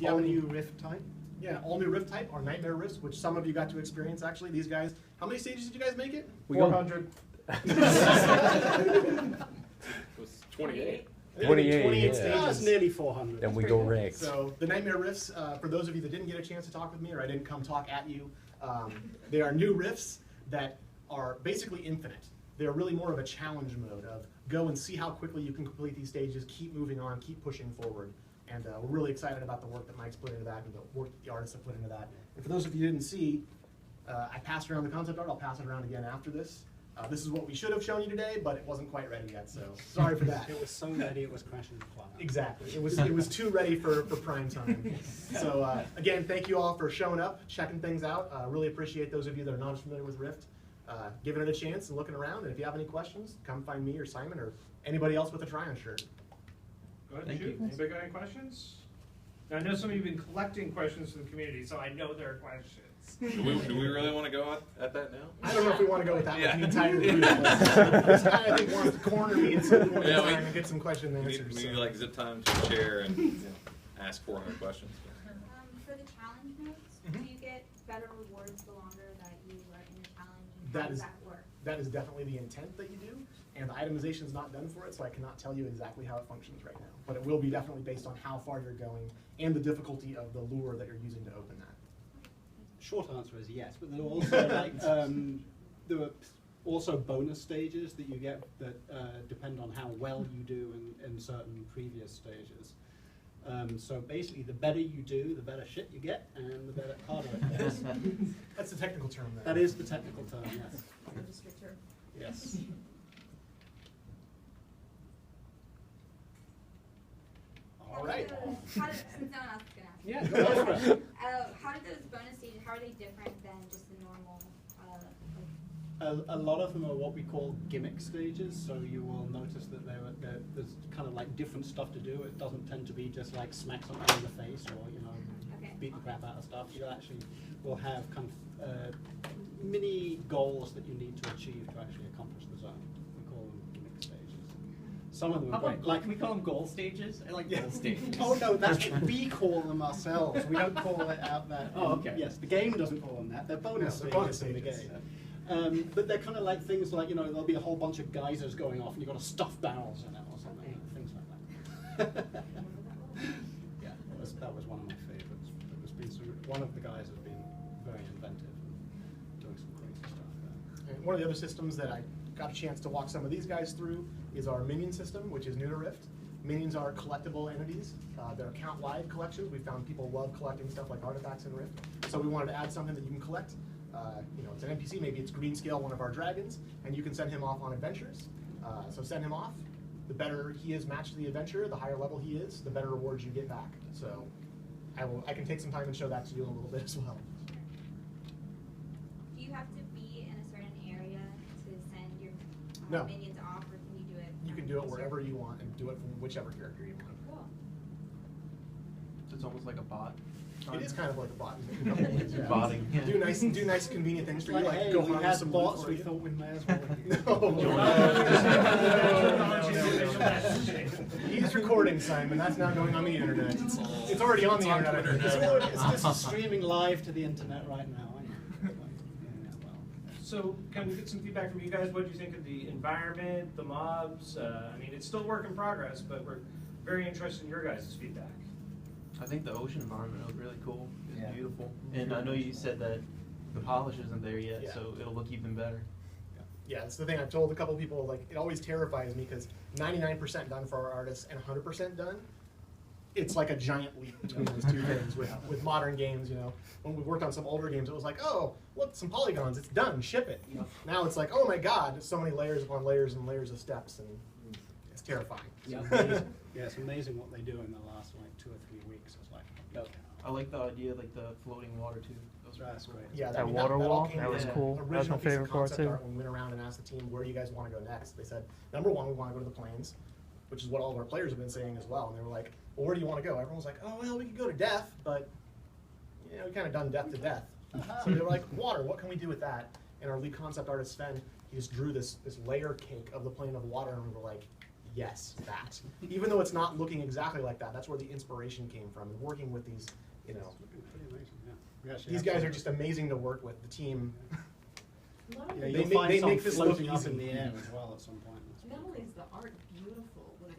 if you have any new rift type? Yeah, all new rift type, or nightmare rifts, which some of you got to experience actually. These guys, how many stages did you guys make it? 400. It was 28. 28 stages. That's nearly 400. Then we go rigged. So the nightmare rifts, for those of you that didn't get a chance to talk with me, or I didn't come talk at you, they are new rifts that are basically infinite. They're really more of a challenge mode of go and see how quickly you can complete these stages, keep moving on, keep pushing forward. And we're really excited about the work that Mike's put into that and the work that the artists have put into that. And for those of you who didn't see, I passed around the concept art. I'll pass it around again after this. This is what we should have shown you today, but it wasn't quite ready yet, so sorry for that. It was so ready, it was crashing the planet. Exactly. It was too ready for prime time. So again, thank you all for showing up, checking things out. Really appreciate those of you that are not as familiar with Rift, giving it a chance and looking around. And if you have any questions, come find me or Simon or anybody else with a Trion shirt. Go ahead and shoot. Anybody got any questions? Now, I know some of you have been collecting questions from the community, so I know there are questions. Do we really want to go at that now? I don't know if we want to go with that with the entire group. This guy, I think, wants to corner me in some point in time and get some question and answers. We need like zip time to share and ask 400 questions. For the challenge modes, do you get better rewards the longer that you are in the challenge? And how does that work? That is definitely the intent that you do, and the itemization is not done for it, so I cannot tell you exactly how it functions right now. But it will be definitely based on how far you're going and the difficulty of the lure that you're using to open that. Short answer is yes, but there are also like there are also bonus stages that you get that depend on how well you do in certain previous stages. So basically, the better you do, the better shit you get, and the better harder it gets. That's the technical term there. That is the technical term, yes. Yes. All right. Since no one else is going to ask. Yeah, go for it. How did those bonus stages, how are they different than just the normal? A lot of them are what we call gimmick stages, so you will notice that there's kind of like different stuff to do. It doesn't tend to be just like smack something in the face or, beat the crap out of stuff. You actually will have kind of mini goals that you need to achieve to actually accomplish the zone. We call them gimmick stages. Some of them are great. Like, can we call them goal stages? I like goal stages. Oh no, that's what we call them ourselves. We don't call it out that. Oh, okay. Yes, the game doesn't call them that. They're bonus stages in the game. But they're kind of like things like, there'll be a whole bunch of geysers going off and you've got to stuff barrels in it or something, things like that. Yeah, that was one of my favorites. One of the guys has been very inventive and doing some crazy stuff there. And one of the other systems that I got a chance to walk some of these guys through is our minion system, which is new to Rift. Minions are collectible entities. They're account-wide collections. We found people love collecting stuff like artifacts in Rift. So we wanted to add something that you can collect. It's an NPC, maybe it's Greenscale, one of our dragons, and you can send him off on adventures. So send him off. The better he is matched to the adventure, the higher level he is, the better rewards you get back. So I can take some time and show that to you in a little bit as well. Do you have to be in a certain area to send your minions off, or can you do it? You can do it wherever you want and do it from whichever character you want. Cool. So it's almost like a bot. It is kind of like a bot. In a couple of ways, yeah. Botting. Do nice, convenient things for you, like hey, go we harvest had some bots, loot for we you. thought we may as well. He's recording, Simon. That's now going on the internet. It's already on the internet. It's just streaming live to the internet right now. So can we get some feedback from you guys? What do you think of the environment, the mobs? I mean, it's still a work in progress, but we're very interested in your guys' feedback. I think the ocean environment was really cool. It's beautiful. And I know you said that the polish isn't there yet, so it'll look even better. Yeah, that's the thing I've told a couple people, like, it always terrifies me because 99% done for our artists and 100% done, it's like a giant leap between those two things with modern games, When we worked on some older games, it was like, oh, look, some polygons, it's done, ship it. Now it's like, oh my god, so many layers upon layers and layers of steps, and it's terrifying. Yeah, it's amazing what they do in the last, 2 or 3 weeks. It's like, okay. I like the idea, like the floating water too. That's great. Yeah, That water wall, that was cool. That was my favorite part too. When we went around and asked the team, where do you guys want to go next? They said, number one, we want to go to the plains, which is what all of our players have been saying as well. And they were like, well, where do you want to go? Everyone was like, oh, well, we could go to death, but we kind of done death to death. So they were like, water, what can we do with that? And our lead concept artist, Sven, he just drew this layer cake of the plane of water, and we were like, yes, that. Even though it's not looking exactly like that, that's where the inspiration came from. And working with these, you know, Pretty amazing, yeah. Yes, these guys are just amazing to work with. The team. Yeah, They you'll make- find they some make this look floating up in easy. the air as well at some point. Not only is the art beautiful when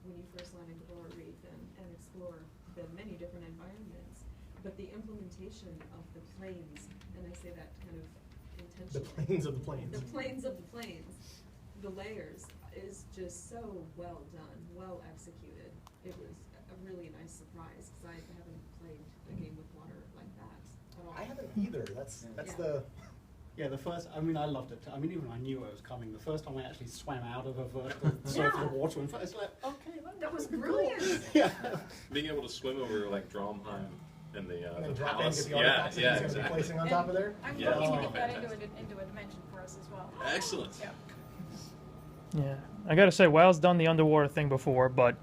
when you first land in Coral Reef and explore the many different environments, but the implementation of the planes, and I say that kind of The intentionally. planes of the planes. The planes of the planes, the layers is just so well done, well executed. It was a really nice surprise because I haven't played a game with water like that at all. I haven't either. That's Yeah. the. Yeah, the first, I mean, I loved it. I mean, even I knew it was coming. The first time I actually swam out of a vertical surface of water, in fact, it's like, okay, That was cool. brilliant. Yeah. Being able to swim over like Dromheim and the And then the drop in, palace. get the Yeah, artifacts that yeah, he's going to be exactly. placing on top of there. I'm Yeah. looking to Oh, get that fantastic. into a dimension for us as well. Excellent. Yeah. Yeah, I gotta say, WoW's done the underwater thing before, but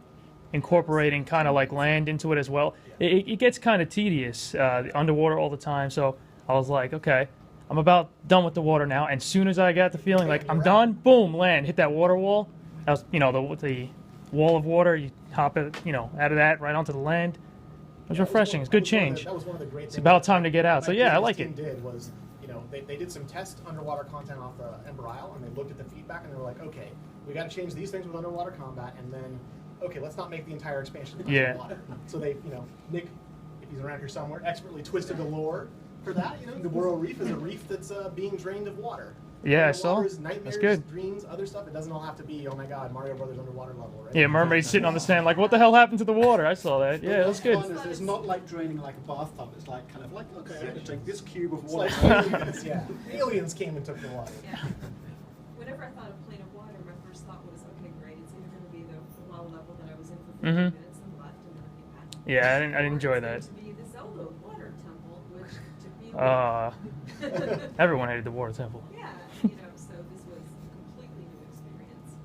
incorporating kind of like land into it as well, it gets kind of tedious, the underwater all the time. So I was like, okay, I'm about done with the water now. And soon as I got the feeling like I'm done, boom, land, hit that water wall. That was, you know, the wall of water. You hop it, you know, out of that right onto the land. It was refreshing. It's good change. That was one of the great It's things about that time to get out. So my yeah, I previous like team it. Did was, you know, they did some test underwater content off the Ember Isle, and they looked at the feedback, and they were like, okay, we got to change these things with underwater combat, and then, okay, let's not make the entire expansion underwater. So they, you know, Nick, if he's around here somewhere, expertly twisted the lore for that. You know, the Coral Reef is a reef that's being drained of water. Yeah, I saw. Underwater is nightmares, That's good. dreams, other stuff. It doesn't all have to be, oh my God, Mario Brothers underwater level, right? Yeah, mermaids sitting on the sand like, what the hell happened to the water? I saw that. Yeah, that's good. Fun is it's not like draining like a bathtub. It's like kind of like, okay, I'm going to take this cube of It's water. like aliens, yeah. Aliens came and took the water. Yeah. Whenever I thought of plane of water, my first thought was, okay, great, it's either going to be the low level that I was in for 15 Mhm. minutes and left, and then I came back. Yeah, I didn't Or enjoy it's that. going to be the Zelda water temple, which to be Everyone hated the water temple. yeah, you know, so this was a completely new experience.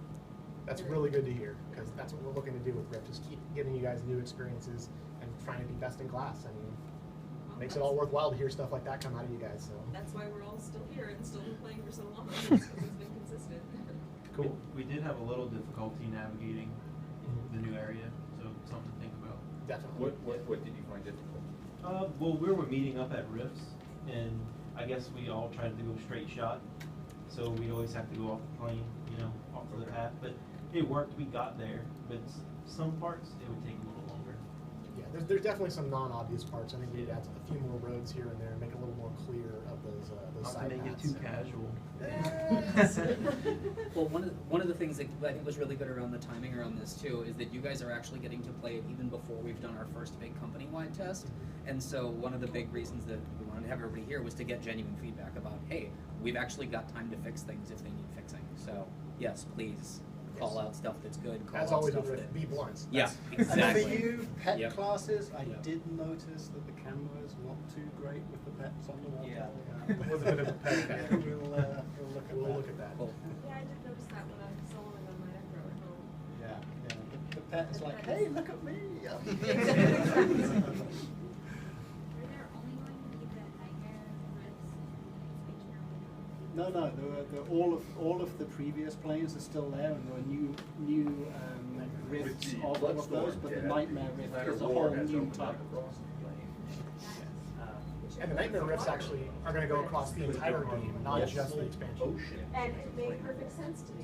That's really good to hear, because that's what we're looking to do with Rift, is keep giving you guys new experiences and trying to be best in class. I mean, Well, makes it all worthwhile to hear stuff like that come out of you guys, so. That's why we're all still here and still been playing for so long, because it's been consistent. Cool. We did have a little difficulty navigating the new area, so something to think about. Definitely. What did you find difficult? Well, we were meeting up at Rifts, and I guess we all tried to go straight shot, so we always have to go off the plane, you know, off of the path. But it worked. We got there, but some parts it would take a little longer. Yeah, there's definitely some non-obvious parts. I think we need to add a few more roads here and there and make it a little more clear of those Not side to make it paths. too casual. Well, one of the things that I think was really good around the timing around this too is that you guys are actually getting to play it even before we've done our first big company-wide test. And so one of the big reasons that we wanted to have everybody here was to get genuine feedback about, hey, we've actually got time to fix things if they need fixing. So yes, please call out stuff that's good. Call As out always, stuff with that Rift, be blunt. yeah, And exactly. for you pet Yep. classes, I Yep. did notice that the camera is not too great with the pets underwater. Yeah. It was a bit of a pet event. We'll look at that. Cool. Yeah, I did notice that when I'm soloing on my Necro at home. Yeah, yeah. The pet is like, hey, look at me. You're there only going to be the nightmare rifts expansion or No, all of the previous planes are still there, and there are new rifts of all of those, but the nightmare rift is a whole new type. And the Nightmare Rifts actually are going to go across the entire game, not Yes. just the expansion. And it made perfect sense to me.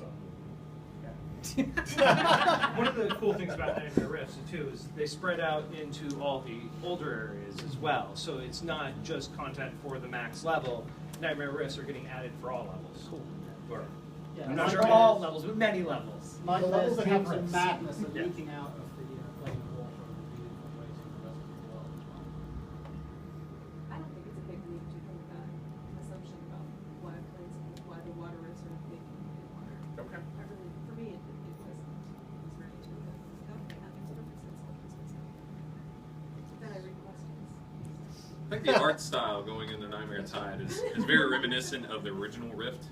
One of the cool things about Nightmare Rifts too is they spread out into all the older areas as well. So it's not just content for the max level. Nightmare Rifts are getting added for all levels. Cool. Or, Yeah, I'm not sure nightmares- all levels, but many levels. The levels Nightmares, that have dreams, and rifts. madness are Yeah. leaking out of the plane of water and being embraced in the rest of the world as well. I don't think it's a big leap to think that an assumption about why the water rifts are leaking in water. Okay. I really, for me, it wasn't. It was very intuitive. Okay, that makes perfect sense. What this was saying. Then I read questions. I think the art style going into Nightmare Tide is very reminiscent of the original Rift,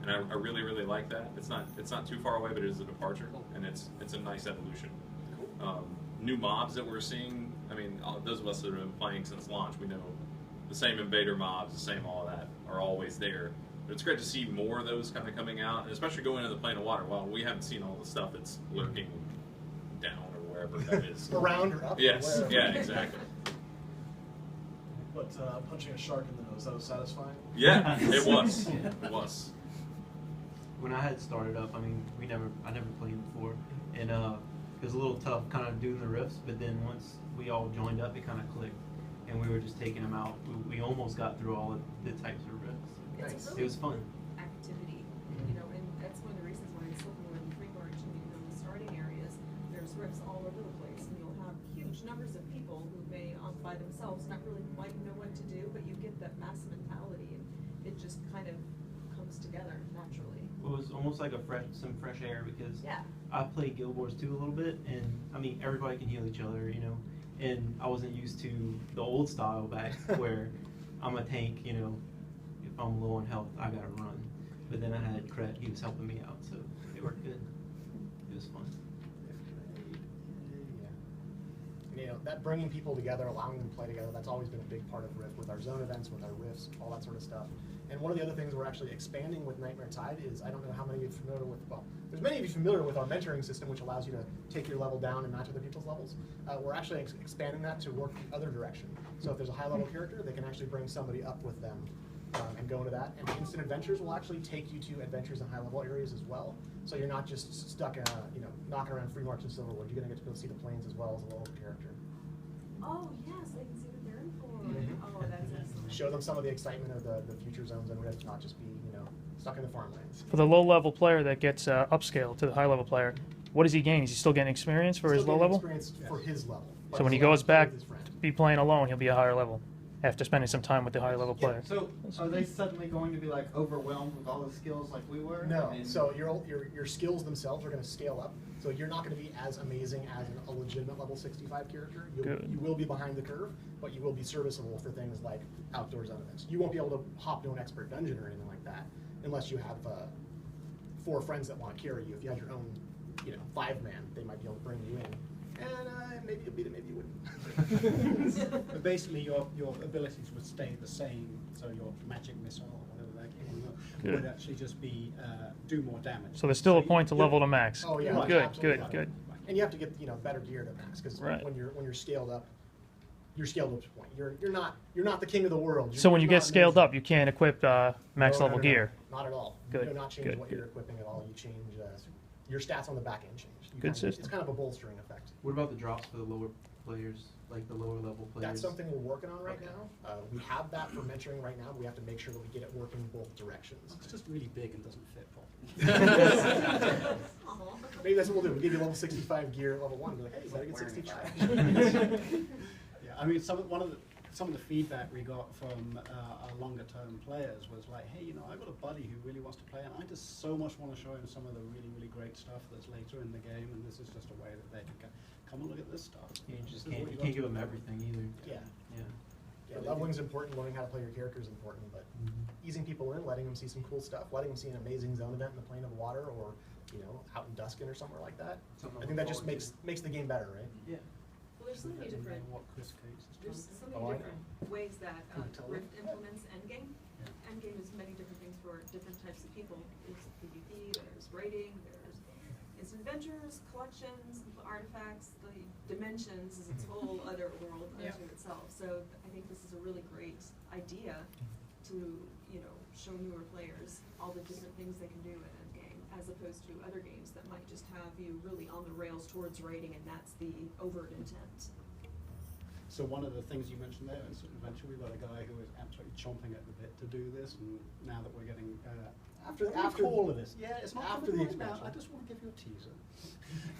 and I really like that. It's not too far away, but it is a departure, and it's a nice evolution. New mobs that we're seeing. I mean, those of us that have been playing since launch, we know the same invader mobs, the same all that are always there. it's great to see more of those kind of coming out, and especially going into the plane of water. Well, we haven't seen all the stuff that's lurking down or wherever that is. Around or up. Yes, Or wherever. yeah, exactly. But punching a shark in the nose, that was satisfying? Yeah, it was. It was. When I had started up, I mean, I never played before, and it was a little tough kind of doing the rifts, but then once we all joined up, it kind of clicked, and we were just taking them out. We almost got through all of the types of rifts. It's a It really was fun. activity, you know, and that's one of the reasons why it's looking really free march. I mean, in the starting areas, there's rifts all over the place, and you'll have huge numbers of people who may, by themselves, not really quite know what to do, but you get that mass mentality, and it just kind of comes together naturally. It was almost like some fresh air because Yeah. I played Guild Wars 2 a little bit, and I mean everybody can heal each other, you know, and I wasn't used to the old style back where I'm a tank, you know, if I'm low on health I gotta run. But then I had Cret, he was helping me out, so it worked good. It was fun. You know, that bringing people together, allowing them to play together, that's always been a big part of Rift, with our zone events, with our rifts, all that sort of stuff. And one of the other things we're actually expanding with Nightmare Tide is, I don't know how many of you are familiar with, well, there's many of you familiar with our mentoring system, which allows you to take your level down and match other people's levels. We're actually expanding that to work the other direction. So if there's a high level character, they can actually bring somebody up with them and go into that. And Instant Adventures will actually take you to adventures in high level areas as well. So you're not just stuck in a, you know, knocking around Free March and Silverwood. You're gonna get to go see the plains as well as a local character. Oh, yes, I can see what they're in for. Mhm. Oh, that's excellent. Show them some of the excitement of the future zones and Rift, not just be, you know, stuck in the farmlands. For the low-level player that gets upscaled to the high-level player, what does he gain? Is he still getting experience for his Still low getting level? experience for his level. So when he goes back to be playing alone, he'll be a higher level after spending some time with the higher level player. So are they suddenly going to be like overwhelmed with all the skills like we were? No, I mean, so your skills themselves are going to scale up. So you're not going to be as amazing as a legitimate level 65 character. Good. You will be behind the curve, but you will be serviceable for things like outdoor zone events. You won't be able to hop to an expert dungeon or anything like that, unless you have 4 friends that want to carry you. If you had your own, you know, 5-man, they might be able to bring you in. And maybe you'll beat it, maybe you wouldn't. But basically, your abilities would stay the same. So your magic missile, or whatever that Good. would actually just be do more damage. So there's still a point to you- level to max. Oh yeah, Right. Good, absolutely. good, good. And you have to get, you know, better gear to max, because Right. when you're scaled up, you're scaled up to a point. You're not the king of the world. So when you You're get not scaled amazing. up, you can't equip max No, level no, gear. Not at all. Good, You do not change good, what good. you're equipping at all. You change your stats on the back end change. Good It's system. kind of a bolstering effect. What about the drops for the lower players, like the lower level players? That's something we're working on right Okay. now. We have that for mentoring right now, but we have to make sure that we get it working both directions. It's just really big and doesn't fit properly. Aw. Maybe that's what we'll do. We'll give you level 65 gear at level 1. Be like, hey, you gotta get 65. Yeah, I mean, some of the feedback we got from our longer term players was like, hey, you know, I've got a buddy who really wants to play, and I just so much want to show him some of the really, really great stuff that's later in the game, and this is just a way that they can come and look at this stuff. You just This is can't, what you got can't to give them do. everything either. Yeah. Yeah. Yeah, leveling's important, learning how to play your character is important, but easing people in, letting them see some cool stuff, letting them see an amazing zone event in the Plane of Water, or, you know, out in Duskin or somewhere like that. Something I to think that look just forward makes the game better, right? Yeah. Well, there's so many different, What Chris Case is there's trying to so Oh, I many different ways that Can you tell Rift implements Endgame. Yeah. Endgame is many different things for different types of people. There's PvP, there's raiding, there's instant adventures, collections, artifacts, the dimensions is its whole other world Yeah. unto itself. So I think this is a really great idea to, you know, show newer players all the different things they can do in Endgame, as opposed to other games that might just have you really on the rails towards raiding, and that's the overt intent. So one of the things you mentioned there, Instant Adventure, we've got a guy who is absolutely chomping at the bit to do this, and now that we're getting After all of this, yeah, it's not after coming the right now. expansion. I just want to give you a teaser.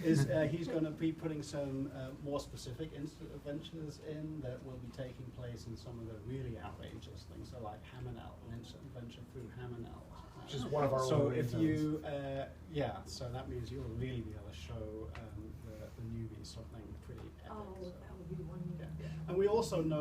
He's going to be putting some more specific Instant Adventures in that will be taking place in some of the really outrageous things, so like Hamanel, an Instant Adventure through Hamanel. Which is one of our So own if zones. you, so that means you'll really be able to show the newbies something pretty epic. Oh, So, that would be one. yeah. And we also know